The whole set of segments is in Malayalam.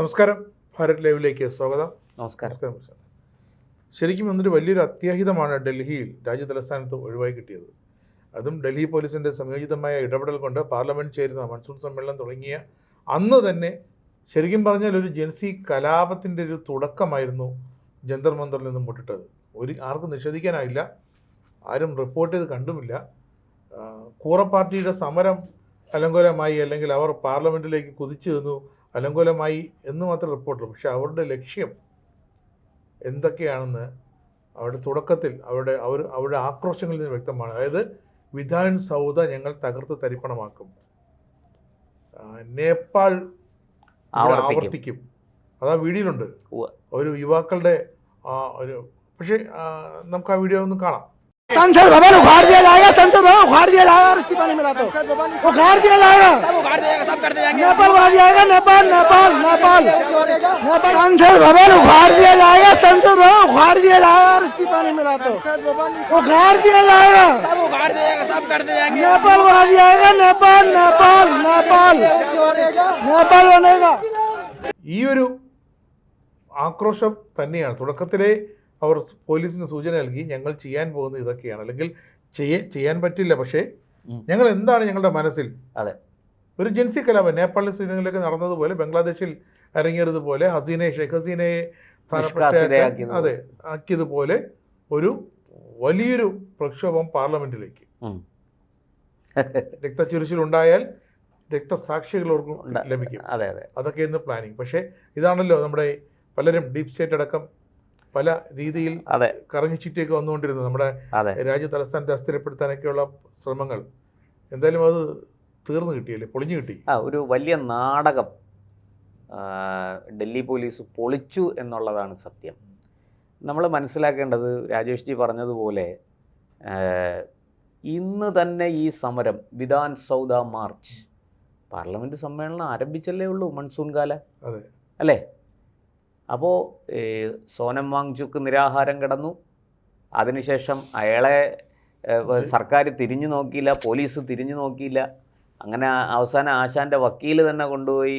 നമസ്കാരം, ഭാരത് ലൈവിലേക്ക് സ്വാഗതം. നമസ്കാരം. ശരിക്കും എന്നൊരു വലിയൊരു അത്യാഹിതമാണ് ഡൽഹിയിൽ രാജ്യതലസ്ഥാനത്ത് ഒഴിവായി കിട്ടിയത്. അതും ഡൽഹി പോലീസിൻ്റെ സംയോജിതമായ ഇടപെടൽ കൊണ്ട് പാർലമെൻറ്റ് ചേരുന്ന മൺസൂൺ സമ്മേളനം തുടങ്ങിയ അന്ന് തന്നെ ശരിക്കും പറഞ്ഞാൽ ഒരു ജൻസി കലാപത്തിൻ്റെ ഒരു തുടക്കമായിരുന്നു ജന്തർ മന്ദറിൽ നിന്നും മുട്ടിട്ടത്. ആർക്കും നിഷേധിക്കാനായില്ല, ആരും റിപ്പോർട്ട് ചെയ്ത് കണ്ടുമില്ല. കൂറ പാർട്ടിയുടെ സമരം അലങ്കോലമായി, അല്ലെങ്കിൽ അവർ പാർലമെൻറ്റിലേക്ക് കുതിച്ചു നിന്നു അലങ്കോലമായി എന്ന് മാത്രം റിപ്പോർട്ടുള്ളൂ. പക്ഷെ അവരുടെ ലക്ഷ്യം എന്തൊക്കെയാണെന്ന് അവരുടെ തുടക്കത്തിൽ അവരുടെ ആക്രോശങ്ങളിൽ നിന്ന് വ്യക്തമാണ്. അതായത് വിധാൻ സൗദ ഞങ്ങൾ തകർത്ത് തരിപ്പണമാക്കും, നേപ്പാൾ ആവർത്തിക്കും. അത് ആ വീഡിയോയിലുണ്ട്, ഒരു യുവാക്കളുടെ പക്ഷേ നമുക്ക് ആ വീഡിയോ ഒന്ന് കാണാം. संसद भवन उखाड़ दिया जाएगा, संसद भवन उखाड़ दिया जाएगा और इस्तीफा नहीं मिला तो उखाड़ दिया जाएगा, सब उखाड़ दिया, सब कर दिया, नेपाल उखाड़ दिया जाएगा, नेपाल नेपाल नेपाल नेपाल संसद भवन उखाड़ दिया जाएगा, संसद भवन उखाड़ दिया जाएगा और इस्तीफा नहीं मिला तो उखाड़ दिया जाएगा, सब उखाड़ दिया, सब कर दिया, नेपाल उखाड़ दिया जाएगा, नेपाल नेपाल नेपाल नेपाल बनेगा. ഈ ഒരു ആക്രോശം തന്നെയാണ് തുടക്കത്തിലെ അവർ പോലീസിന് സൂചന നൽകി, ഞങ്ങൾ ചെയ്യാൻ പോകുന്നത് ഇതൊക്കെയാണ്, അല്ലെങ്കിൽ ചെയ്യാൻ പറ്റില്ല, പക്ഷേ ഞങ്ങൾ എന്താണ് ഞങ്ങളുടെ മനസ്സിൽ. അതെ, ഒരു ജൻസി കലാപം നേപ്പാളിൽ ശ്രീലങ്കയിലൊക്കെ നടന്നതുപോലെ, ബംഗ്ലാദേശിൽ അരങ്ങേറിയതുപോലെ, ഷെയ്ഖ് ഹസീനയെ അതെ ആക്കിയതുപോലെ ഒരു വലിയൊരു പ്രക്ഷോഭം പാർലമെന്റിലേക്ക്. രക്തച്ചൊരിച്ചിലുണ്ടായാൽ രക്തസാക്ഷികളോർക്കും ലഭിക്കും. അതൊക്കെ ഇന്ന് പ്ലാനിങ്. പക്ഷേ ഇതാണല്ലോ നമ്മുടെ പലരും ഡീപ് സ്റ്റേറ്റ് അടക്കം പല രീതിയിൽ കറങ്ങി ചുറ്റിയൊക്കെ വന്നുകൊണ്ടിരുന്നത്. നമ്മുടെ രാജ്യ തലസ്ഥാനത്തെ അസ്ഥിരപ്പെടുത്താനൊക്കെയുള്ള ശ്രമങ്ങൾ എന്തായാലും അത് തീർന്നു കിട്ടിയല്ലേ, പൊളിഞ്ഞു കിട്ടി. ഒരു വലിയ നാടകം ഡൽഹി പോലീസ് പൊളിച്ചു എന്നുള്ളതാണ് സത്യം. നമ്മൾ മനസ്സിലാക്കേണ്ടത് രാജേഷ് ജി പറഞ്ഞതുപോലെ ഇന്ന് തന്നെ ഈ സമരം വിധാൻ സൗദ മാർച്ച് പാർലമെൻറ്റ് സമ്മേളനം ആരംഭിച്ചല്ലേ ഉള്ളൂ, മൺസൂൺ കാലം അല്ലേ? അപ്പോൾ സോനം വാങ്ചുക്ക് നിരാഹാരം കിടന്നു. അതിനുശേഷം അയാളെ സർക്കാർ തിരിഞ്ഞു നോക്കിയില്ല, പോലീസ് തിരിഞ്ഞു നോക്കിയില്ല. അങ്ങനെ അവസാനം ആശാൻ്റെ വക്കീൽ തന്നെ കൊണ്ടുപോയി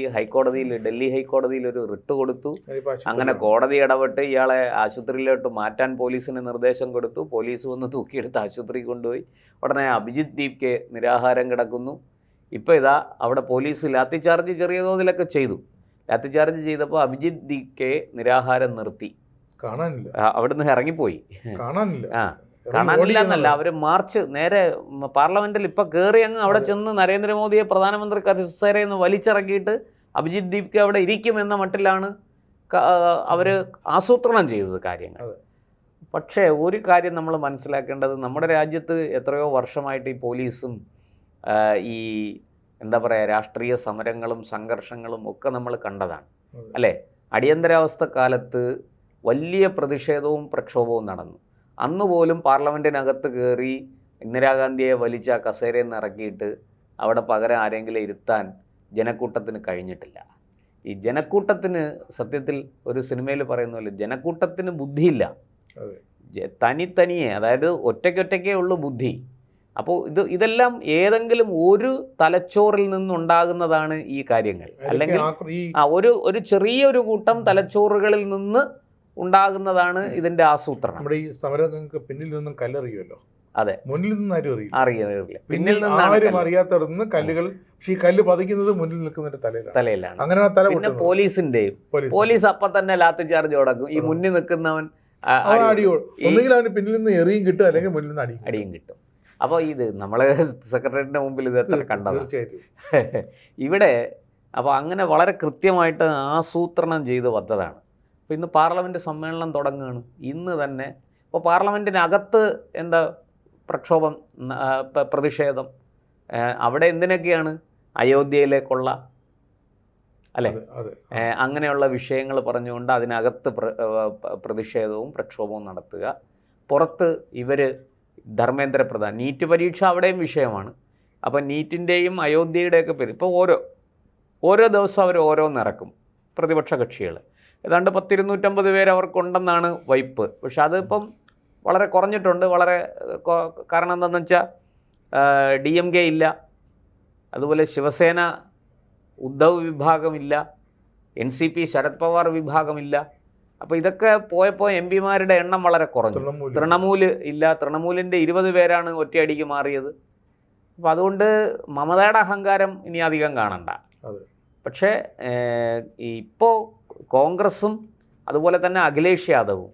ഡൽഹി ഹൈക്കോടതിയിൽ ഒരു റിട്ട് കൊടുത്തു. അങ്ങനെ കോടതി ഇടപെട്ട് ഇയാളെ ആശുപത്രിയിലോട്ട് മാറ്റാൻ പോലീസിന് നിർദ്ദേശം കൊടുത്തു. പോലീസ് വന്ന് തൂക്കിയെടുത്ത് ആശുപത്രിയിൽ കൊണ്ടുപോയി. ഉടനെ അഭിജിത്ത് ദീപ്കെ നിരാഹാരം കിടക്കുന്നു. ഇപ്പോൾ ഇതാ അവിടെ പോലീസ് ലാത്തിചാർജ് ചെറിയ തോതിലൊക്കെ ചെയ്തു. ലാത്തിചാർജ് ചെയ്തപ്പോൾ അഭിജിത്ത് ദീപ്കെ നിരാഹാരം നിർത്തി, കാണാനില്ല, അവിടുന്ന് ഇറങ്ങിപ്പോയി. കാണാനില്ല എന്നല്ല, അവർ മാർച്ച് നേരെ പാർലമെന്റിൽ ഇപ്പം കയറി അങ്ങ് അവിടെ ചെന്ന് നരേന്ദ്രമോദിയെ പ്രധാനമന്ത്രി കസേരയിൽ വലിച്ചിറക്കിയിട്ട് അഭിജിത്ത് ദീപ്കെ അവിടെ ഇരിക്കുമെന്ന മട്ടിലാണ് അവർ ആസൂത്രണം ചെയ്തത് കാര്യങ്ങൾ. പക്ഷേ ഒരു കാര്യം നമ്മൾ മനസ്സിലാക്കേണ്ടത്, നമ്മുടെ രാജ്യത്ത് എത്രയോ വർഷമായിട്ട് ഈ പോലീസും ഈ എന്താ പറയുക രാഷ്ട്രീയ സമരങ്ങളും സംഘർഷങ്ങളും ഒക്കെ നമ്മൾ കണ്ടതാണ് അല്ലേ? അടിയന്തരാവസ്ഥ കാലത്ത് വലിയ പ്രതിഷേധവും പ്രക്ഷോഭവും നടന്നു. അന്നുപോലും പാർലമെൻറ്റിനകത്ത് കയറി ഇന്ദിരാഗാന്ധിയെ വലിച്ച കസേരയിൽ നിന്ന് ഇറക്കിയിട്ട് അവിടെ പകരം ആരെങ്കിലും ഇരുത്താൻ ജനക്കൂട്ടത്തിന് കഴിഞ്ഞിട്ടില്ല. ഈ ജനക്കൂട്ടത്തിന് സത്യത്തിൽ ഒരു സിനിമയിൽ പറയുന്ന പോലെ ജനക്കൂട്ടത്തിന് ബുദ്ധിയില്ല, തനിയെ, അതായത് ഒറ്റയ്ക്കൊറ്റയ്ക്കേ ഉള്ളൂ ബുദ്ധി. അപ്പോൾ ഇതെല്ലാം ഏതെങ്കിലും ഒരു തലച്ചോറിൽ നിന്നുണ്ടാകുന്നതാണ് ഈ കാര്യങ്ങൾ, അല്ലെങ്കിൽ ഒരു ചെറിയൊരു കൂട്ടം തലച്ചോറുകളിൽ നിന്ന് ഉണ്ടാകുന്നതാണ് ഇതിന്റെ ആസൂത്രണം. നമ്മുടെ ഈ സമരങ്ങൾക്ക് പിന്നിൽ നിന്നും കല്ലെറിയുമല്ലോ. അതെ, മുന്നിൽ നിന്ന് അറിയില്ല, പിന്നിൽ നിന്നും അറിയാത്തടന്ന് കല്ലുകൾ, പക്ഷേ ഈ കല്ല് പതിക്കുന്നത് മുന്നിൽ നിൽക്കുന്നതിന്റെ തലയിലാണ്. അങ്ങനെ പിന്നെ പോലീസ് അപ്പൊ തന്നെ ലാത്തി ചാർജ് തുടങ്ങും. ഈ മുന്നിൽ നിൽക്കുന്നവൻ ഒന്നുകിൽ അവന് പിന്നിൽ നിന്ന് എറിയും കിട്ടും, അല്ലെങ്കിൽ മുന്നിൽ നിന്ന് അടിയും കിട്ടും. അപ്പോൾ ഇത് നമ്മൾ സെക്രട്ടേറിയറ്റിൻ്റെ മുമ്പിൽ ഇത് എത്ര കണ്ടതാണ് ഇവിടെ. അപ്പോൾ അങ്ങനെ വളരെ കൃത്യമായിട്ട് ആസൂത്രണം ചെയ്ത് വന്നതാണ്. അപ്പോൾ ഇന്ന് പാർലമെൻറ്റ് സമ്മേളനം തുടങ്ങുകയാണ് ഇന്ന് തന്നെ. അപ്പോൾ പാർലമെൻറ്റിനകത്ത് എന്താ പ്രക്ഷോഭം, പ്രതിഷേധം, അവിടെ എന്തിനൊക്കെയാണ്? അയോധ്യയിലെ കൊള്ള അല്ലേ, അങ്ങനെയുള്ള വിഷയങ്ങൾ പറഞ്ഞുകൊണ്ട് അതിനകത്ത് പ്രതിഷേധവും പ്രക്ഷോഭവും നടത്തുക. പുറത്ത് ഇവർ ധർമ്മേന്ദ്ര പ്രധാൻ, നീറ്റ് പരീക്ഷ അവിടെയും വിഷയമാണ്. അപ്പം നീറ്റിൻ്റെയും അയോധ്യയുടെയൊക്കെ പേര് ഇപ്പോൾ ഓരോ ദിവസം അവർ ഓരോന്നിറക്കും പ്രതിപക്ഷ കക്ഷികൾ. ഏതാണ്ട് 250 പേര് അവർക്കുണ്ടെന്നാണ് വൈപ്പ്. പക്ഷെ അതിപ്പം വളരെ കുറഞ്ഞിട്ടുണ്ട്. കാരണം എന്താണെന്ന് വെച്ചാൽ DMK ഇല്ല, അതുപോലെ ശിവസേന ഉദ്ധവ് വിഭാഗമില്ല, NCP ശരത് പവാർ വിഭാഗമില്ല. അപ്പോൾ ഇതൊക്കെ പോയപ്പോൾ എം പിമാരുടെ എണ്ണം വളരെ കുറഞ്ഞു. തൃണമൂല് ഇല്ല, തൃണമൂലിൻ്റെ 20 പേരാണ് ഒറ്റയടിക്ക് മാറിയത്. അപ്പോൾ അതുകൊണ്ട് മമതയുടെ അഹങ്കാരം ഇനി അധികം കാണണ്ട. പക്ഷേ ഇപ്പോൾ കോൺഗ്രസും അതുപോലെ തന്നെ അഖിലേഷ് യാദവും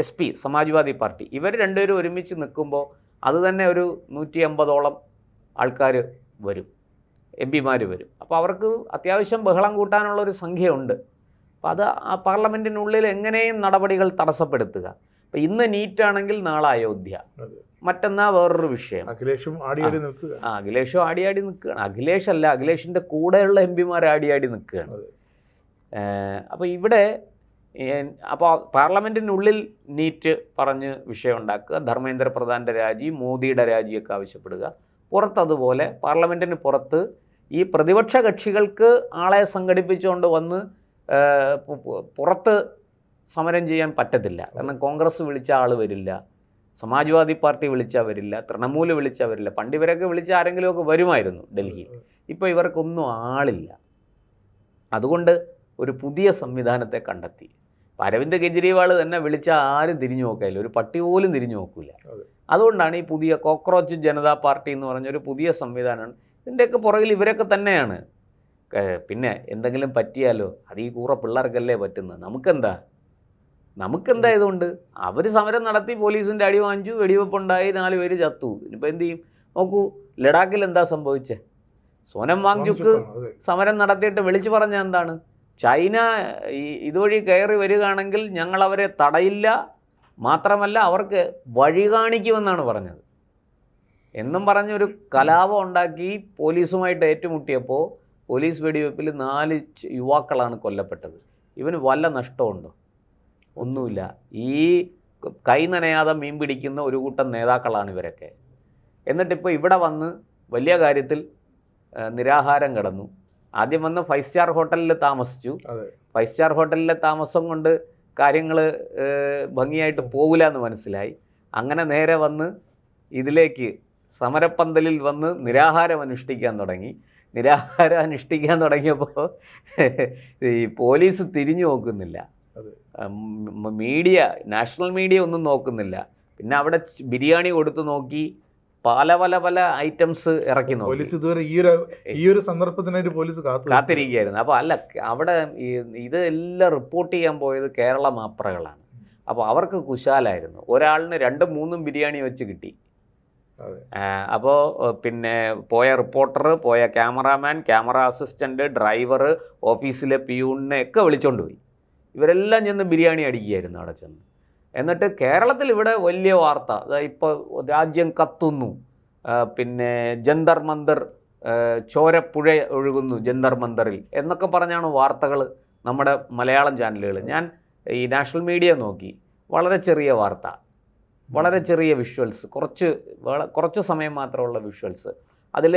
SP സമാജ്വാദി പാർട്ടി ഇവർ രണ്ടുപേരും ഒരുമിച്ച് നിൽക്കുമ്പോൾ അത് തന്നെ ഒരു 150ഓളം ആൾക്കാർ വരും, MP വരും. അപ്പോൾ അവർക്ക് അത്യാവശ്യം ബഹളം കൂട്ടാനുള്ളൊരു സംഖ്യയുണ്ട്. അപ്പോൾ അത് ആ പാർലമെൻറ്റിനുള്ളിൽ എങ്ങനെയും നടപടികൾ തടസ്സപ്പെടുത്തുക. അപ്പോൾ ഇന്ന് നീറ്റാണെങ്കിൽ നാളെ അയോധ്യ, മറ്റന്നാ വേറൊരു വിഷയം. അഖിലേഷും ആടിയാടി നിൽക്കുക. അഖിലേഷും ആടിയാടി നിൽക്കുകയാണ്. അഖിലേഷല്ല, അഖിലേഷിൻ്റെ കൂടെയുള്ള MP ആടിയാടി നിൽക്കുകയാണ്. അപ്പോൾ ഇവിടെ അപ്പോൾ പാർലമെൻറ്റിനുള്ളിൽ നീറ്റ് പറഞ്ഞ് വിഷയം ഉണ്ടാക്കുക, ധർമ്മേന്ദ്ര പ്രധാൻ്റെ രാജി, മോദിയുടെ രാജിയൊക്കെ ആവശ്യപ്പെടുക. പുറത്തതുപോലെ പാർലമെൻറ്റിന് പുറത്ത് ഈ പ്രതിപക്ഷ കക്ഷികൾക്ക് ആളെ സംഘടിപ്പിച്ചുകൊണ്ട് വന്ന് പുറത്ത് സമരം ചെയ്യാൻ പറ്റത്തില്ല. കാരണം കോൺഗ്രസ് വിളിച്ച ആൾ വരില്ല, സമാജ്വാദി പാർട്ടി വിളിച്ചാൽ വരില്ല, തൃണമൂല് വിളിച്ചാൽ വരില്ല. പണ്ട് ഇവരൊക്കെ വിളിച്ച ആരെങ്കിലുമൊക്കെ വരുമായിരുന്നു ഡൽഹിയിൽ. ഇപ്പോൾ ഇവർക്കൊന്നും ആളില്ല. അതുകൊണ്ട് ഒരു പുതിയ സംവിധാനത്തെ കണ്ടെത്തി. അരവിന്ദ് കെജ്രിവാൾ തന്നെ വിളിച്ചാൽ ആരും തിരിഞ്ഞു നോക്കില്ല, ഒരു പട്ടി പോലും തിരിഞ്ഞു നോക്കില്ല. അതുകൊണ്ടാണ് ഈ പുതിയ കോക്രോച്ച് ജനതാ പാർട്ടി എന്ന് പറഞ്ഞൊരു പുതിയ സംവിധാനമാണ്. ഇതിൻ്റെയൊക്കെ പുറകിൽ ഇവരൊക്കെ തന്നെയാണ്. പിന്നെ എന്തെങ്കിലും പറ്റിയാലോ അത് ഈ കൂറ പിള്ളേർക്കല്ലേ പറ്റുന്നത്, നമുക്കെന്താ ഇതുകൊണ്ട്? അവർ സമരം നടത്തി, പോലീസിൻ്റെ അടി വാങ്ങിച്ചു, വെടിവെപ്പുണ്ടായി, 4 പേര് ചത്തു. ഇനിയിപ്പോൾ എന്ത് ചെയ്യും? നോക്കൂ, ലഡാക്കിൽ എന്താ സംഭവിച്ചേ? സോനം വാങ്ചുക്ക് സമരം നടത്തിയിട്ട് വിളിച്ചു പറഞ്ഞ എന്താണ്? ചൈന ഇതുവഴി കയറി വരികയാണെങ്കിൽ ഞങ്ങൾ അവരെ തടയില്ല, മാത്രമല്ല അവർക്ക് വഴി കാണിക്കുമെന്നാണ് പറഞ്ഞത്. എന്നും പറഞ്ഞൊരു കലാപം ഉണ്ടാക്കി പോലീസുമായിട്ട് ഏറ്റുമുട്ടിയപ്പോൾ പോലീസ് വെടിവെപ്പിൽ 4 യുവാക്കളാണ് കൊല്ലപ്പെട്ടത്. ഇവന് വല്ല നഷ്ടമുണ്ടോ? ഒന്നുമില്ല. ഈ കൈ നനയാതെ മീൻ പിടിക്കുന്ന ഒരു കൂട്ടം നേതാക്കളാണ് ഇവരൊക്കെ. എന്നിട്ടിപ്പോൾ ഇവിടെ വന്ന് വലിയ കാര്യത്തിൽ നിരാഹാരം കിടന്നു. ആദ്യം വന്ന് 5 സ്റ്റാർ ഹോട്ടലിൽ താമസിച്ചു. 5 സ്റ്റാർ ഹോട്ടലിലെ താമസം കൊണ്ട് കാര്യങ്ങൾ ഭംഗിയായിട്ട് പോകില്ല എന്ന് മനസ്സിലായി. അങ്ങനെ നേരെ വന്ന് ഇതിലേക്ക് സമരപ്പന്തലിൽ വന്ന് നിരാഹാരം അനുഷ്ഠിക്കാൻ തുടങ്ങി. നിരാഹാരം അനുഷ്ഠിക്കാൻ തുടങ്ങിയപ്പോൾ ഈ പോലീസ് തിരിഞ്ഞു നോക്കുന്നില്ല, മീഡിയ, നാഷണൽ മീഡിയ ഒന്നും നോക്കുന്നില്ല. പിന്നെ അവിടെ ബിരിയാണി കൊടുത്തു നോക്കി, പല ഐറ്റംസ് ഇറക്കി നോക്കി. ഈ ഒരു സന്ദർഭത്തിനായിട്ട് പോലീസ് കാത്തിരിക്കുകയായിരുന്നു. അപ്പോൾ അല്ല, അവിടെ ഇത് എല്ലാം റിപ്പോർട്ട് ചെയ്യാൻ പോയത് കേരള മാപ്രകളാണ്. അപ്പോൾ അവർക്ക് കുശാലായിരുന്നു. ഒരാളിന് 2-3 ബിരിയാണി വെച്ച് കിട്ടി. അപ്പോൾ പിന്നെ പോയ റിപ്പോർട്ടർ, പോയ ക്യാമറാമാൻ, ക്യാമറ അസിസ്റ്റൻ്റ്, ഡ്രൈവർ, ഓഫീസിലെ പിയൂണിനെ ഒക്കെ വിളിച്ചോണ്ട് പോയി. ഇവരെല്ലാം ചെന്ന് ബിരിയാണി അടിക്കുകയായിരുന്നു അവിടെ ചെന്ന്. എന്നിട്ട് കേരളത്തിൽ ഇവിടെ വലിയ വാർത്ത, ഇപ്പോൾ രാജ്യം കത്തുന്നു, പിന്നെ ജന്തർ മന്ദർ, ചോരപ്പുഴ ഒഴുകുന്നു ജന്തർ മന്ദറിൽ എന്നൊക്കെ പറഞ്ഞാണ് വാർത്തകൾ നമ്മുടെ മലയാളം ചാനലുകൾ. ഞാൻ ഈ നാഷണൽ മീഡിയ നോക്കി, വളരെ ചെറിയ വാർത്ത, വളരെ ചെറിയ വിഷ്വൽസ്, കുറച്ച് സമയം മാത്രമുള്ള വിഷ്വൽസ്. അതിൽ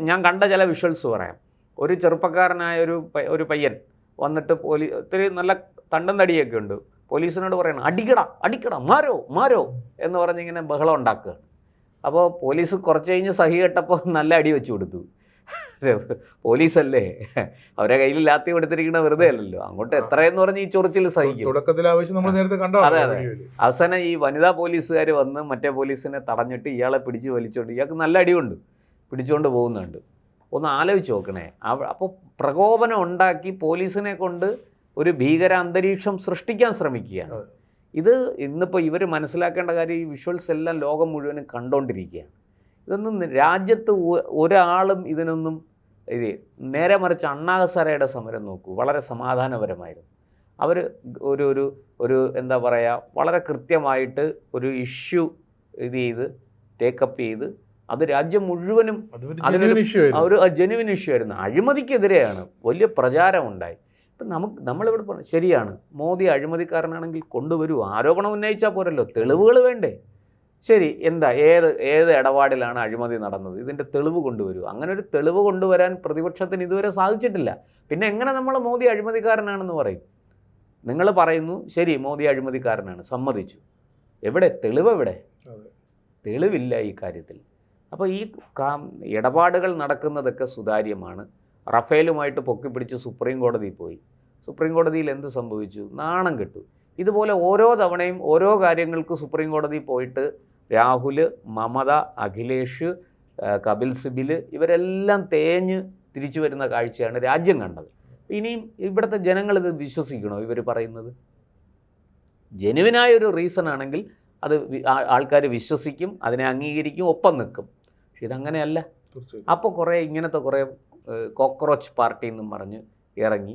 ഞാൻ കണ്ട ചില വിഷ്വൽസ് പറയാം. ഒരു ചെറുപ്പക്കാരനായ ഒരു പയ്യൻ വന്നിട്ട് ഒത്തിരി നല്ല തണ്ടും തടിയൊക്കെ ഉണ്ട്. പോലീസിനോട് പറയണം അടിക്കട മാരോ എന്ന് പറഞ്ഞിങ്ങനെ ബഹളം ഉണ്ടാക്കുക. അപ്പോൾ പോലീസ് കുറച്ച് കഴിഞ്ഞ് സഹി കെട്ടപ്പോൾ നല്ല അടി വെച്ച് കൊടുത്തു. പോലീസല്ലേ, അവരെ കയ്യിൽ ലാത്തി കൊടുത്തിരിക്കുന്ന വെറുതെ അല്ലല്ലോ. അങ്ങോട്ട് എത്രയെന്ന് പറഞ്ഞ് ഈ ചൊറിച്ചിൽ സഹിക്കും. അതെ. അവസാനം ഈ വനിതാ പോലീസുകാർ വന്ന് മറ്റേ പോലീസിനെ തടഞ്ഞിട്ട് ഇയാളെ പിടിച്ച് വലിച്ചോണ്ട്, ഇയാൾക്ക് നല്ല അടിയുണ്ട്, പിടിച്ചുകൊണ്ട് പോകുന്നുണ്ട്. ഒന്ന് ആലോചിച്ച് നോക്കണേ. അപ്പോൾ പ്രകോപനം ഉണ്ടാക്കി പോലീസിനെ കൊണ്ട് ഒരു ഭീകര അന്തരീക്ഷം സൃഷ്ടിക്കാൻ ശ്രമിക്കുകയാണ്. ഇത് ഇന്നിപ്പോൾ ഇവർ മനസ്സിലാക്കേണ്ട കാര്യം, ഈ വിഷ്വൽസ് എല്ലാം ലോകം മുഴുവനും കണ്ടുകൊണ്ടിരിക്കുകയാണ്. ഇതൊന്നും രാജ്യത്ത് ഒരാളും ഇതിനൊന്നും നേരെ മറിച്ച് അണ്ണാ ഹസാരയുടെ സമരം നോക്കൂ, വളരെ സമാധാനപരമായിരുന്നു. അവർ ഒരു എന്താ പറയുക, വളരെ കൃത്യമായിട്ട് ഒരു ഇഷ്യൂ ടേക്കപ്പ് ചെയ്ത് അത് രാജ്യം മുഴുവനും ഒരു ജെനുവിൻ ഇഷ്യൂ ആയിരുന്നു. അഴിമതിക്കെതിരെയാണ്, വലിയ പ്രചാരമുണ്ടായി. ഇപ്പം നമ്മളിവിടെ പറഞ്ഞു, ശരിയാണ്, മോദി അഴിമതിക്കാരനാണെങ്കിൽ കൊണ്ടുവരൂ, ആരോപണം ഉന്നയിച്ചാൽ പോരല്ലോ, തെളിവുകൾ വേണ്ടേ? ശരി, എന്താ ഏത് ഇടപാടിലാണ് അഴിമതി നടന്നത്, ഇതിൻ്റെ തെളിവ് കൊണ്ടുവരൂ. അങ്ങനെ ഒരു തെളിവ് കൊണ്ടുവരാൻ പ്രതിപക്ഷത്തിന് ഇതുവരെ സാധിച്ചിട്ടില്ല. പിന്നെ എങ്ങനെ നമ്മൾ മോദി അഴിമതിക്കാരനാണെന്ന് പറയും? നിങ്ങൾ പറയുന്നു ശരി മോദി അഴിമതിക്കാരനാണ്, സമ്മതിച്ചു, എവിടെ തെളിവ്? എവിടെ തെളിവില്ല ഈ കാര്യത്തിൽ. അപ്പോൾ ഈ ഇടപാടുകൾ നടക്കുന്നതൊക്കെ സുതാര്യമാണ്. റഫേലുമായിട്ട് പൊക്കിപ്പിടിച്ച് സുപ്രീം കോടതിയിൽ പോയി. സുപ്രീം കോടതിയിൽ എന്ത് സംഭവിച്ചു? നാണം കെട്ടു. ഇതുപോലെ ഓരോ തവണയും ഓരോ കാര്യങ്ങൾക്ക് സുപ്രീം കോടതി പോയിട്ട് രാഹുൽ, മമത, അഖിലേഷ്, കപിൽ സിബിൽ ഇവരെല്ലാം തേഞ്ഞ് തിരിച്ചു വരുന്ന കാഴ്ചയാണ് രാജ്യം കണ്ടത്. ഇനിയും ഇവിടുത്തെ ജനങ്ങളിത് വിശ്വസിക്കണോ? ഇവർ പറയുന്നത് ജെനുവിനായൊരു റീസൺ ആണെങ്കിൽ അത് ആൾക്കാർ വിശ്വസിക്കും, അതിനെ അംഗീകരിക്കും, ഒപ്പം നിൽക്കും. പക്ഷെ ഇതങ്ങനെയല്ല. അപ്പോൾ കുറേ ഇങ്ങനത്തെ കുറേ കോക്രോച്ച് പാർട്ടി എന്നും പറഞ്ഞ് ഇറങ്ങി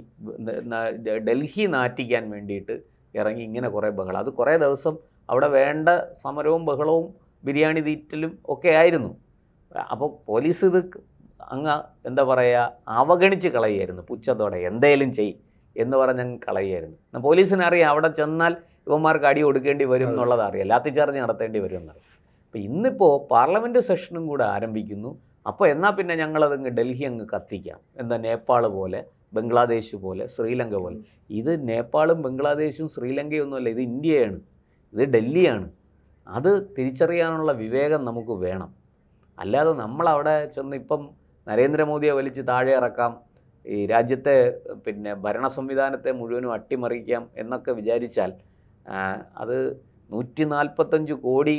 ഡൽഹി നാറ്റിക്കാൻ വേണ്ടിയിട്ട് ഇറങ്ങി ഇങ്ങനെ കുറേ ബഹളം. അത് കുറേ ദിവസം അവിടെ വേണ്ട സമരവും ബഹളവും ബിരിയാണി തീറ്റലും ഒക്കെ ആയിരുന്നു. അപ്പോൾ പോലീസ് ഇത് അങ്ങ് എന്താ പറയുക അവഗണിച്ച് കളയുമായിരുന്നു. പുച്ഛത്തോടെ എന്തേലും ചെയ് എന്ന് പറഞ്ഞങ്ങ് കളയുമായിരുന്നു. പോലീസിനറിയാം അവിടെ ചെന്നാൽ ഇവന്മാർക്ക് അടി കൊടുക്കേണ്ടി വരും എന്നുള്ളത് അറിയാം, ലാത്തിച്ചാർജ് നടത്തേണ്ടി വരും എന്നറിയാം. അപ്പോൾ ഇന്നിപ്പോൾ പാർലമെൻറ്റ് സെഷനും കൂടെ ആരംഭിക്കുന്നു. അപ്പോൾ എന്നാൽ പിന്നെ ഞങ്ങളതങ്ങ് ഡൽഹി അങ്ങ് കത്തിക്കാം. എന്താ നേപ്പാൾ പോലെ, ബംഗ്ലാദേശ് പോലെ, ശ്രീലങ്ക പോലെ. ഇത് നേപ്പാളും ബംഗ്ലാദേശും ശ്രീലങ്കയും ഒന്നുമല്ല, ഇത് ഇന്ത്യയാണ്, ഇത് ഡൽഹിയാണ്. അത് തിരിച്ചറിയാനുള്ള വിവേകം നമുക്ക് വേണം. അല്ലാതെ നമ്മളവിടെ ചെന്ന് ഇപ്പം നരേന്ദ്രമോദിയെ വലിച്ച് താഴെ ഇറക്കാം, ഈ രാജ്യത്തെ പിന്നെ ഭരണ സംവിധാനത്തെ മുഴുവനും അട്ടിമറിക്കാം എന്നൊക്കെ വിചാരിച്ചാൽ അത് 145 കോടി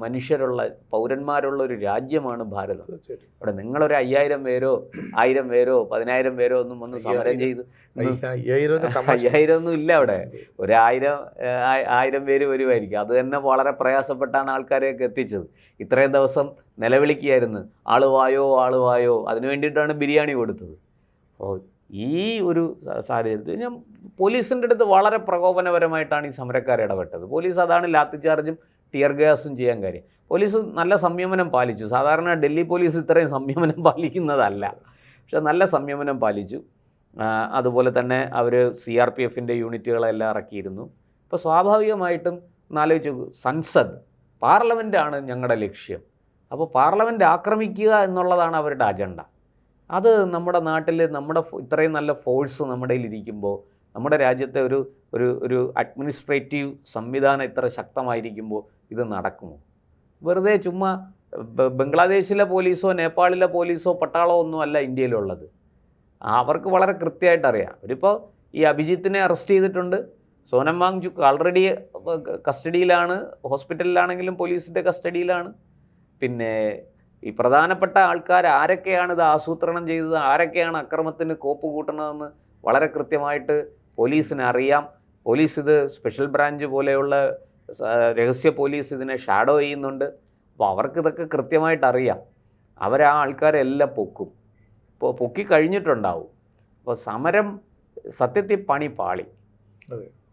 മനുഷ്യരുള്ള പൗരന്മാരുള്ള ഒരു രാജ്യമാണ് ഭാരതം. ഇവിടെ നിങ്ങളൊരു 5000 പേരോ 1000 പേരോ 10000 പേരോ ഒന്നും വന്ന് സമരം ചെയ്ത് 5000 ഒന്നും ഇല്ല. അവിടെ ഒരു 1000 പേര് വരുമായിരിക്കും. അത് തന്നെ വളരെ പ്രയാസപ്പെട്ടാണ് ആൾക്കാരെയൊക്കെ എത്തിച്ചത്. ഇത്രയും ദിവസം നിലവിളിക്കുകയായിരുന്നു, ആളുവായോ ആളുവായോ. അതിനു വേണ്ടിയിട്ടാണ് ബിരിയാണി കൊടുത്തത്. അപ്പോൾ ഈ ഒരു സാഹചര്യത്തിൽ ഞാൻ പോലീസിൻ്റെ അടുത്ത് വളരെ പ്രകോപനപരമായിട്ടാണ് ഈ സമരക്കാർ ഇടപെട്ടത്. പോലീസ് അതാണ് ലാത്തിചാർജും ടിയർ ഗ്യാസും ചെയ്യാൻ കാര്യം. പോലീസ് നല്ല സംയമനം പാലിച്ചു. സാധാരണ ഡൽഹി പോലീസ് ഇത്രയും സംയമനം പാലിക്കുന്നതല്ല, പക്ഷെ നല്ല സംയമനം പാലിച്ചു. അതുപോലെ തന്നെ അവർ CRPFൻ്റെ യൂണിറ്റുകളെല്ലാം ഇറക്കിയിരുന്നു. ഇപ്പോൾ സ്വാഭാവികമായിട്ടും ആലോചിച്ചു, സംസദ് പാർലമെൻറ്റാണ് ഞങ്ങളുടെ ലക്ഷ്യം. അപ്പോൾ പാർലമെൻറ്റ് ആക്രമിക്കുക എന്നുള്ളതാണ് അവരുടെ അജണ്ട. അത് നമ്മുടെ നാട്ടിൽ നമ്മുടെ ഇത്രയും നല്ല ഫോഴ്സ് നമ്മുടെ ഇരിക്കുമ്പോൾ, നമ്മുടെ രാജ്യത്തെ ഒരു അഡ്മിനിസ്ട്രേറ്റീവ് സംവിധാനം ഇത്ര ശക്തമായിരിക്കുമ്പോൾ ഇത് നടക്കുമോ? വെറുതെ ചുമ്മാ ബംഗ്ലാദേശിലെ പോലീസോ നേപ്പാളിലെ പോലീസോ പട്ടാളമോ ഒന്നും അല്ല ഇന്ത്യയിലുള്ളത്. അവർക്ക് വളരെ കൃത്യമായിട്ട് അറിയാം. അവരിപ്പോൾ ഈ അഭിജിത്തിനെ അറസ്റ്റ് ചെയ്തിട്ടുണ്ട്. സോനം വാങ്ചുക്ക് ആൾറെഡി കസ്റ്റഡിയിലാണ്, ഹോസ്പിറ്റലിലാണെങ്കിലും പോലീസിൻ്റെ കസ്റ്റഡിയിലാണ്. പിന്നെ ഈ പ്രധാനപ്പെട്ട ആൾക്കാർ ആരൊക്കെയാണ് ഇത് ആസൂത്രണം ചെയ്തത്, ആരൊക്കെയാണ് അക്രമത്തിന് കോപ്പ് കൂട്ടണതെന്ന് വളരെ കൃത്യമായിട്ട് പോലീസിന് അറിയാം. പോലീസ് ഇത് സ്പെഷ്യൽ ബ്രാഞ്ച് പോലെയുള്ള രഹസ്യ പോലീസ് ഇതിനെ ഷാഡോ ചെയ്യുന്നുണ്ട്. അപ്പോൾ അവർക്കിതൊക്കെ കൃത്യമായിട്ട് അറിയാം. അവരാ ആൾക്കാരെല്ലാം പൊക്കും, ഇപ്പോൾ പൊക്കി കഴിഞ്ഞിട്ടുണ്ടാവും. അപ്പോൾ സമരം സത്യത്തിൽ പണി പാളി.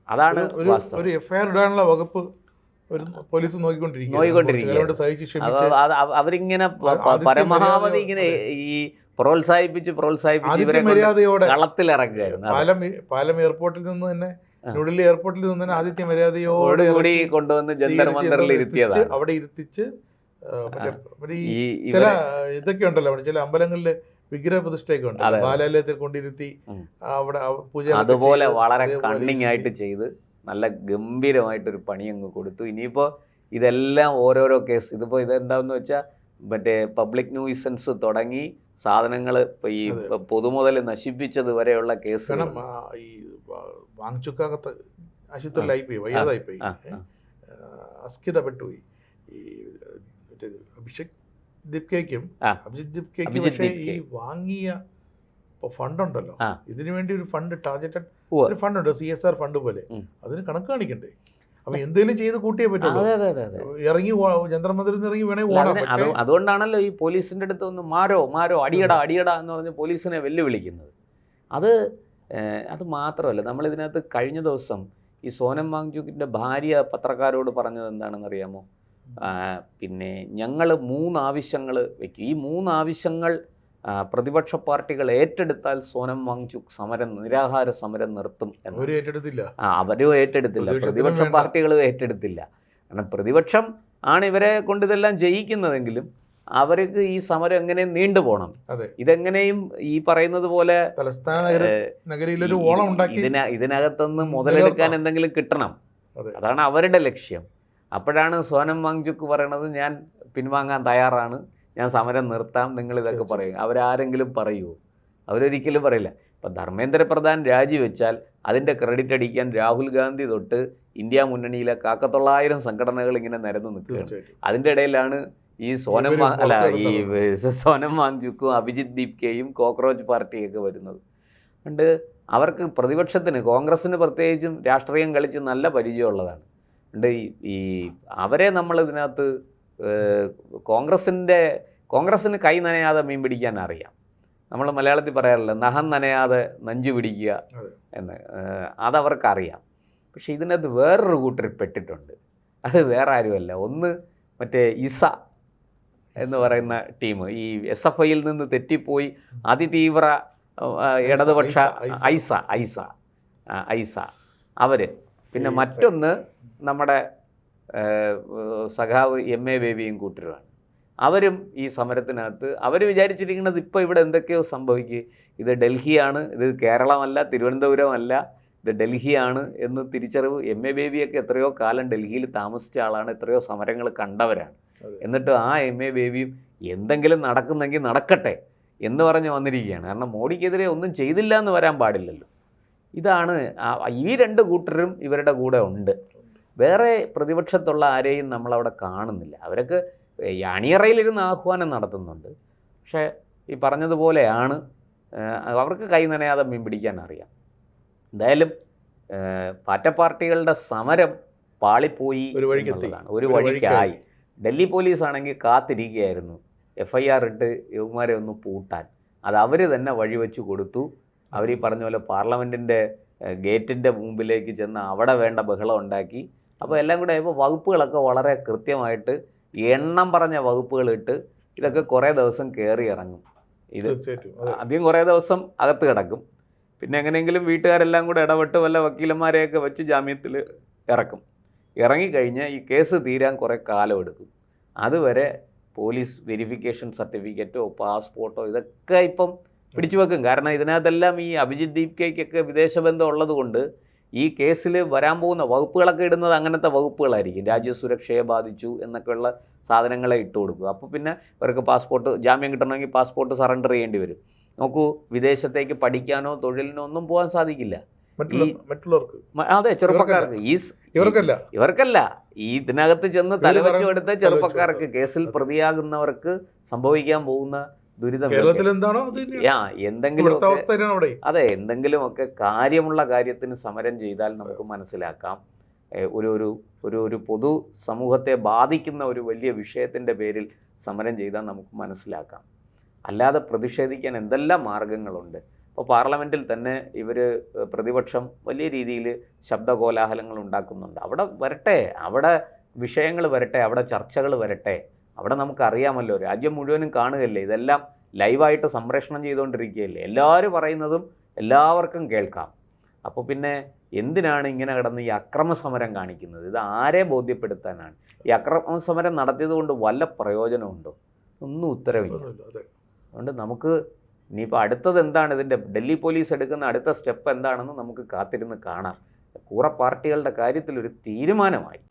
അതാണ് ഒരു FIR ഇടാനുള്ള വകുപ്പ് പോലീസ് നോക്കിക്കൊണ്ടിരിക്കും. അവരിങ്ങനെ പരമാവധി ഇങ്ങനെ ഈ പ്രോത്സാഹിപ്പിച്ച് ഇവരെ കളത്തിലിറക്കുകയായിരുന്നു. പാലം എയർപോർട്ടിൽ നിന്ന് തന്നെ, ന്യൂഡൽഹി എയർപോർട്ടിൽ നിന്ന് തന്നെ ആദിത്യ മര്യാദയോടുകൂടി കൊണ്ടുവന്ന് ജന്തർ മന്ദറിൽ ഇരുത്തിയതാണ്. അവിടെ ഇരുത്തിച്ച് ചില ഇതൊക്കെ ഉണ്ടല്ലോ, അവിടെ ചില അമ്പലങ്ങളില് വിഗ്രഹ പ്രതിഷ്ഠയൊക്കെ ഉണ്ട്, ബാലാലയത്തിൽ കൊണ്ടിരുത്തി അവിടെ പൂജ. അതുപോലെ വളരെ കണ്ണിങ് ആയിട്ട് ചെയ്ത് നല്ല ഗംഭീരമായിട്ടൊരു പണി അങ്ങ് കൊടുത്തു. ഇനിയിപ്പോൾ ഇതെല്ലാം ഓരോരോ കേസ്. ഇതിപ്പോൾ ഇതെന്താണെന്ന് വെച്ചാൽ മറ്റേ പബ്ലിക് ന്യൂയിസൻസ് തുടങ്ങി സാധനങ്ങൾ ഇപ്പോൾ ഈ പൊതുമുതൽ നശിപ്പിച്ചത് വരെയുള്ള കേസ്. ഈ വാങ്ചുക്കകത്ത് ആശുപത്രിയിലായി പോയി, വയ്യാതായി പോയി, അസ്കിതപ്പെട്ടുപോയി. ഈ അഭിജിത് ദിപ്കയ്ക്കും പക്ഷേ ഈ വാങ്ങിയ ഫണ്ടുണ്ടല്ലോ, ഇതിനു വേണ്ടി ഒരു ഫണ്ട്, ടാർഗറ്റഡ് ഒരു ഫണ്ടുണ്ട്, CSR ഫണ്ട് പോലെ. അതിന് കണക്ക് കാണിക്കണ്ടേ? അപ്പൊ എന്തെങ്കിലും ചെയ്ത് കൂട്ടിയേ പറ്റുള്ളൂ. ഇറങ്ങി ജന്തർമന്ദിറിൽ നിന്ന് ഇറങ്ങി വേണേ ഓടാം. അതുകൊണ്ടാണല്ലോ ഈ പോലീസിന്റെ അടുത്ത് ഒന്ന് മാരോ അടിയടാ എന്ന് പറഞ്ഞ് പോലീസിനെ വെല്ലുവിളിക്കുന്നത്. അത് മാത്രമല്ല, നമ്മളിതിനകത്ത് കഴിഞ്ഞ ദിവസം ഈ സോനം വാങ്ചുക്കിൻ്റെ ഭാര്യ പത്രക്കാരോട് പറഞ്ഞത് എന്താണെന്ന് അറിയാമോ? പിന്നെ ഞങ്ങൾ 3 ആവശ്യങ്ങൾ വയ്ക്കും. ഈ 3 ആവശ്യങ്ങൾ പ്രതിപക്ഷ പാർട്ടികൾ ഏറ്റെടുത്താൽ സോനം വാങ്ചുക്ക് നിരാഹാര സമരം നിർത്തും. അവരും ഏറ്റെടുത്തില്ല, പ്രതിപക്ഷ പാർട്ടികളും ഏറ്റെടുത്തില്ല. കാരണം പ്രതിപക്ഷം ആണ് ഇവരെ കൊണ്ട് ഇതെല്ലാം ചെയ്യിക്കുന്നതെങ്കിലും അവർക്ക് ഈ സമരം എങ്ങനെ നീണ്ടുപോകണം, ഇതെങ്ങനെയും ഈ പറയുന്നത് പോലെ ഇതിനകത്തുനിന്ന് മുതലെടുക്കാൻ എന്തെങ്കിലും കിട്ടണം. അതാണ് അവരുടെ ലക്ഷ്യം. അപ്പോഴാണ് സോനം വാങ്ചുക്ക് പറയണത്, ഞാൻ പിൻവാങ്ങാൻ തയ്യാറാണ്, ഞാൻ സമരം നിർത്താം, നിങ്ങളിതൊക്കെ പറയും. അവരാരെങ്കിലും പറയുമോ? അവരൊരിക്കലും പറയില്ല. ഇപ്പം ധർമ്മേന്ദ്ര പ്രധാൻ രാജിവെച്ചാൽ അതിൻ്റെ ക്രെഡിറ്റ് അടിക്കാൻ രാഹുൽ ഗാന്ധി തൊട്ട് ഇന്ത്യ മുന്നണിയിലെ 1,900 സംഘടനകൾ ഇങ്ങനെ നിരന്ന് നിൽക്കുകയാണ്. അതിൻ്റെ ഇടയിലാണ് ഈ സോനം വാങ്ചുക്കും അഭിജിത്ത് ദീപ്കയും കോക്രോച്ച് പാർട്ടിയൊക്കെ വരുന്നത്. അതുകൊണ്ട് അവർക്ക് പ്രതിപക്ഷത്തിന്, കോൺഗ്രസ്സിന് പ്രത്യേകിച്ചും രാഷ്ട്രീയം കളിച്ച് നല്ല പരിചയമുള്ളതാണ്. അതുകൊണ്ട് ഈ അവരെ നമ്മൾ ഇതിനകത്ത് കോൺഗ്രസ്സിന് കൈ നനയാതെ മീൻ പിടിക്കാൻ അറിയാം. നമ്മൾ മലയാളത്തിൽ പറയാറില്ല, നഖം നനയാതെ നഞ്ചു പിടിക്കുക എന്ന്. അതവർക്കറിയാം. പക്ഷെ ഇതിനകത്ത് വേറൊരു കൂട്ടർ പെട്ടിട്ടുണ്ട്. അത് വേറെ ആരുമല്ല, ഒന്ന് മറ്റേ ഇസ എന്ന് പറയുന്ന ടീം, ഈ SFIയിൽ നിന്ന് തെറ്റിപ്പോയി അതിതീവ്ര ഇടതുപക്ഷ ഐസ അവർ. പിന്നെ മറ്റൊന്ന് നമ്മുടെ സഖാവ് MA ബേബിയും കൂട്ടരുമാണ്. അവരും ഈ സമരത്തിനകത്ത് അവർ വിചാരിച്ചിരിക്കുന്നത് ഇപ്പോൾ ഇവിടെ എന്തൊക്കെയോ സംഭവിക്കുക, ഇത് ഡൽഹിയാണ്, ഇത് കേരളമല്ല, തിരുവനന്തപുരമല്ല, ഇത് ഡൽഹിയാണ് എന്ന് തിരിച്ചറിവ്. MA ബേബിയൊക്കെ എത്രയോ കാലം ഡൽഹിയിൽ താമസിച്ച ആളാണ്, എത്രയോ സമരങ്ങൾ കണ്ടവരാണ്. എന്നിട്ട് ആ MA ബേബിയും എന്തെങ്കിലും നടക്കുന്നെങ്കിൽ നടക്കട്ടെ എന്ന് പറഞ്ഞ് വന്നിരിക്കുകയാണ്. കാരണം മോഡിക്കെതിരെ ഒന്നും ചെയ്തില്ല എന്ന് വരാൻ പാടില്ലല്ലോ. ഇതാണ് ഈ രണ്ട് കൂട്ടരും ഇവരുടെ കൂടെ ഉണ്ട്. വേറെ പ്രതിപക്ഷത്തുള്ള ആരെയും നമ്മളവിടെ കാണുന്നില്ല. അവരൊക്കെ അണിയറയിലിരുന്ന് ആഹ്വാനം നടത്തുന്നുണ്ട്. പക്ഷേ ഈ പറഞ്ഞതുപോലെയാണ്, അവർക്ക് കൈ നനയാതെ മീൻ പിടിക്കാൻ അറിയാം. എന്തായാലും പാറ്റ പാർട്ടികളുടെ സമരം പാളിപ്പോയി എന്നുള്ളതാണ്. ഒരു വഴിക്കായി. ഡൽഹി പോലീസാണെങ്കിൽ കാത്തിരിക്കുകയായിരുന്നു FIR ഇട്ട് യുവമാരെ ഒന്ന് പൂട്ടാൻ. അത് അവർ തന്നെ വഴിവെച്ച് കൊടുത്തു. അവർ ഈ പറഞ്ഞ പോലെ പാർലമെൻറ്റിൻ്റെ ഗേറ്റിൻ്റെ മുമ്പിലേക്ക് ചെന്ന് അവിടെ വേണ്ട ബഹളം ഉണ്ടാക്കി. അപ്പോൾ എല്ലാം കൂടെ ആയപ്പോൾ വകുപ്പുകളൊക്കെ വളരെ കൃത്യമായിട്ട് എണ്ണം പറഞ്ഞ വകുപ്പുകളിട്ട് ഇതൊക്കെ കുറേ ദിവസം കയറി ഇറങ്ങും. ഇത് ആദ്യം കുറേ ദിവസം അകത്ത് കിടക്കും, പിന്നെ എങ്ങനെയെങ്കിലും വീട്ടുകാരെല്ലാം കൂടെ ഇടപെട്ട് വല്ല വക്കീലന്മാരെയൊക്കെ വെച്ച് ജാമ്യത്തിൽ ഇറക്കും. ഇറങ്ങിക്കഴിഞ്ഞാൽ ഈ കേസ് തീരാൻ കുറേ കാലം എടുക്കും. അതുവരെ പോലീസ് വെരിഫിക്കേഷൻ സർട്ടിഫിക്കറ്റോ പാസ്പോർട്ടോ ഇതൊക്കെ ഇപ്പം പിടിച്ചു വെക്കും. കാരണം ഇതിനകത്തെല്ലാം ഈ അഭിജിത്ത് ദീപ്കയ്ക്കൊക്കെ വിദേശബന്ധം ഉള്ളത് കൊണ്ട് ഈ കേസിൽ വരാൻ പോകുന്ന വകുപ്പുകളൊക്കെ ഇടുന്നത് അങ്ങനത്തെ വകുപ്പുകളായിരിക്കും. രാജ്യസുരക്ഷയെ ബാധിച്ചു എന്നൊക്കെയുള്ള സാധനങ്ങളെ ഇട്ട് കൊടുക്കും. അപ്പോൾ പിന്നെ ഇവർക്ക് പാസ്പോർട്ട് ജാമ്യം കിട്ടണമെങ്കിൽ പാസ്പോർട്ട് സറണ്ടർ ചെയ്യേണ്ടി വരും. നോക്കൂ, വിദേശത്തേക്ക് പഠിക്കാനോ തൊഴിലിനോ ഒന്നും പോകാൻ സാധിക്കില്ല. അതെ, ചെറുപ്പക്കാർക്ക്. ഇവർക്കല്ല, ഈ ഇതിനകത്ത് ചെന്ന് തലവെച്ചു കൊടുത്ത ചെറുപ്പക്കാർക്ക്, കേസിൽ പ്രതിയാകുന്നവർക്ക് സംഭവിക്കാൻ പോകുന്ന ദുരിതം എന്തെങ്കിലുമൊക്കെ കാര്യമുള്ള കാര്യത്തിന് സമരം ചെയ്താൽ നമുക്ക് മനസ്സിലാക്കാം. ഒരു പൊതു സമൂഹത്തെ ബാധിക്കുന്ന ഒരു വലിയ വിഷയത്തിൻ്റെ പേരിൽ സമരം ചെയ്താൽ നമുക്ക് മനസ്സിലാക്കാം. അല്ലാതെ പ്രതിഷേധിക്കാൻ എന്തെല്ലാം മാർഗങ്ങളുണ്ട്. ഇപ്പോൾ പാർലമെൻറ്റിൽ തന്നെ ഇവർ പ്രതിപക്ഷം വലിയ രീതിയിൽ ശബ്ദകോലാഹലങ്ങൾ ഉണ്ടാക്കുന്നുണ്ട്. അവിടെ വരട്ടെ, അവിടെ വിഷയങ്ങൾ വരട്ടെ, അവിടെ ചർച്ചകൾ വരട്ടെ. അവിടെ നമുക്കറിയാമല്ലോ, രാജ്യം മുഴുവനും കാണുകയല്ലേ, ഇതെല്ലാം ലൈവായിട്ട് സംപ്രേഷണം ചെയ്തുകൊണ്ടിരിക്കുകയല്ലേ, എല്ലാവരും പറയുന്നതും എല്ലാവർക്കും കേൾക്കാം. അപ്പോൾ പിന്നെ എന്തിനാണ് ഇങ്ങനെ കിടന്ന് ഈ അക്രമസമരം കാണിക്കുന്നത്? ഇത് ആരെ ബോധ്യപ്പെടുത്താനാണ്? ഈ അക്രമസമരം നടത്തിയത് കൊണ്ട് വല്ല പ്രയോജനമുണ്ടോ? ഒന്നും ഉത്തരവില്ല. അതുകൊണ്ട് നമുക്ക് ഇനിയിപ്പോൾ അടുത്തത് എന്താണ്, ഇതിൻ്റെ ഡൽഹി പോലീസ് എടുക്കുന്ന അടുത്ത സ്റ്റെപ്പ് എന്താണെന്ന് നമുക്ക് കാത്തിരുന്ന് കാണാം. കൂറ പാർട്ടികളുടെ കാര്യത്തിൽ ഒരു തീരുമാനമായി.